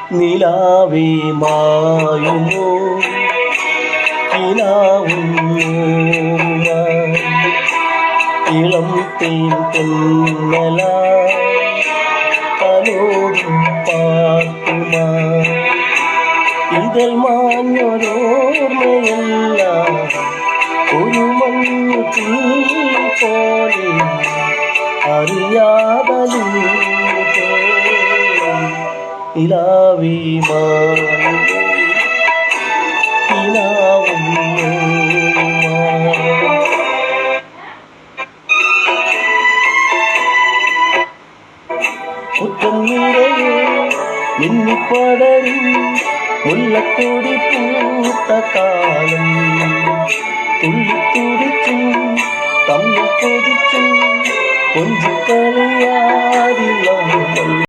നിലാവേ മായുമോ ഇളം തേൻ പൊന്നല തലോടും പാട്ടുമാ ഇതിൽ മാഞ്ഞൊരോർമ്മയല്ല ഒരു മഞ്ഞു പോലെ അറിയാതെ നിലാവേ മായുമോ മുറ്റം നിറയെ മിന്നിപ്പടരും മുല്ലക്കൊടി പൂത്ത കാലം തുള്ളിത്തുടിച്ചും തമ്മിൽ കൊതിച്ചും കൊഞ്ചിക്കളിയാടില്ല